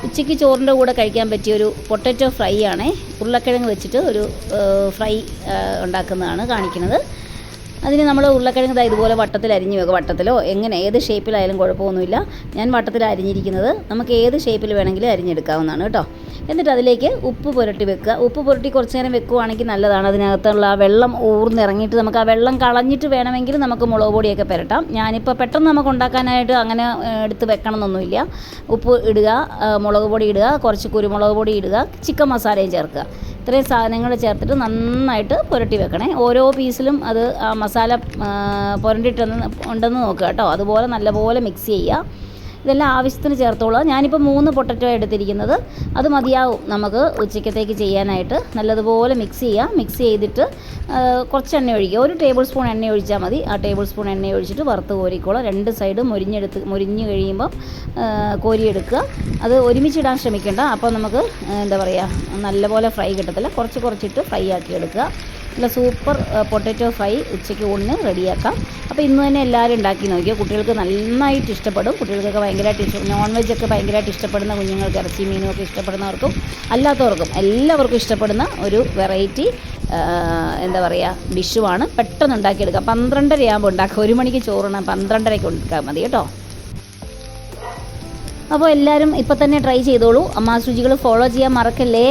ഉച്ചയ്ക്ക് ചോറിൻ്റെ കൂടെ കഴിക്കാൻ പറ്റിയൊരു പൊട്ടറ്റോ ഫ്രൈ ആണേ. ഉരുളക്കിഴങ്ങ് വെച്ചിട്ട് ഒരു ഫ്രൈ ഉണ്ടാക്കുന്നതാണ് കാണിക്കുന്നത്. അതിന് നമ്മൾ ഉരുളക്കിഴങ്ങ് ഇതുപോലെ വട്ടത്തിൽ അരിഞ്ഞ് വെക്കുക. വട്ടത്തിലോ എങ്ങനെ ഏത് ഷേപ്പിലായാലും കുഴപ്പമൊന്നുമില്ല. ഞാൻ വട്ടത്തിൽ അരിഞ്ഞിരിക്കുന്നത്. നമുക്ക് ഏത് ഷേപ്പിൽ വേണമെങ്കിലും അരിഞ്ഞെടുക്കാവുന്നതാണ് കേട്ടോ. എന്നിട്ട് അതിലേക്ക് ഉപ്പ് പുരട്ടി വെക്കുക. ഉപ്പ് പുരട്ടി കുറച്ച് നേരം വെക്കുകയാണെങ്കിൽ നല്ലതാണ്. അതിനകത്തുള്ള ആ വെള്ളം ഊർന്നിറങ്ങിയിട്ട് നമുക്ക് ആ വെള്ളം കളഞ്ഞിട്ട് വേണമെങ്കിൽ നമുക്ക് മുളക് പൊടിയൊക്കെ പുരട്ടാം. ഞാനിപ്പോൾ പെട്ടെന്ന് നമുക്ക് ഉണ്ടാക്കാനായിട്ട് അങ്ങനെ എടുത്ത് വെക്കണമെന്നൊന്നുമില്ല. ഉപ്പ് ഇടുക, മുളക് പൊടി ഇടുക, കുറച്ച് കുരുമുളക് പൊടി ഇടുക, ചിക്കൻ മസാലയും ചേർക്കുക. ഇത്രയും സാധനങ്ങൾ ചേർത്തിട്ട് നന്നായിട്ട് പുരട്ടി വെക്കണേ. ഓരോ പീസിലും അത് മസാല ഉണ്ടെന്ന് നോക്കുക കേട്ടോ. അതുപോലെ നല്ലപോലെ മിക്സ് ചെയ്യുക. ഇതെല്ലാം ആവശ്യത്തിന് ചേർത്തോളാം. ഞാനിപ്പോൾ 3 പൊട്ടറ്റോ എടുത്തിരിക്കുന്നത്. അത് മതിയാവും നമുക്ക് ഉച്ചക്കത്തേക്ക് ചെയ്യാനായിട്ട്. നല്ലതുപോലെ മിക്സ് ചെയ്യുക. മിക്സ് ചെയ്തിട്ട് കുറച്ച് എണ്ണ ഒഴിക്കുക. 1 ടേബിൾ സ്പൂൺ എണ്ണ ഒഴിച്ചാൽ മതി. ആ ടേബിൾ സ്പൂൺ എണ്ണ ഒഴിച്ചിട്ട് വറുത്ത് കോരിക്കോളാം. 2 സൈഡും മുരിഞ്ഞ് കഴിയുമ്പം കോരിയെടുക്കുക. അത് ഒരുമിച്ചിടാൻ ശ്രമിക്കേണ്ട. അപ്പോൾ നമുക്ക് എന്താ പറയുക, നല്ലപോലെ ഫ്രൈ കിട്ടത്തില്ല. കുറച്ചിട്ട് ഫ്രൈ ആക്കി എടുക്കുക. നല്ല സൂപ്പർ പൊട്ടറ്റോ ഫ്രൈ ഉച്ചയ്ക്ക് ഊണിന് റെഡിയാക്കാം. അപ്പോൾ ഇന്ന് തന്നെ എല്ലാവരും ഉണ്ടാക്കി നോക്കിയോ. കുട്ടികൾക്ക് നന്നായിട്ട് ഇഷ്ടപ്പെടും. കുട്ടികൾക്കൊക്കെ ഭയങ്കരമായിട്ട് നോൺ വെജൊക്കെ ഭയങ്കരമായിട്ട് ഇഷ്ടപ്പെടുന്ന കുഞ്ഞുങ്ങൾക്ക്, ഇറച്ചി മീനുമൊക്കെ ഇഷ്ടപ്പെടുന്നവർക്കും അല്ലാത്തവർക്കും എല്ലാവർക്കും ഇഷ്ടപ്പെടുന്ന ഒരു വെറൈറ്റി എന്താ പറയുക ഡിഷുമാണ്. പെട്ടെന്ന് ഉണ്ടാക്കിയെടുക്കാം. 12:30 ആകുമ്പോൾ ഉണ്ടാക്കുക. 1 മണിക്ക് ചോറിന് 12:30ക്ക് ഉണ്ടാക്കാൻ മതി കേട്ടോ. അപ്പോൾ എല്ലാവരും ഇപ്പം തന്നെ ട്രൈ ചെയ്തോളൂ. അമ്മാസ് രുചികൾ ഫോളോ ചെയ്യാൻ മറക്കല്ലേ.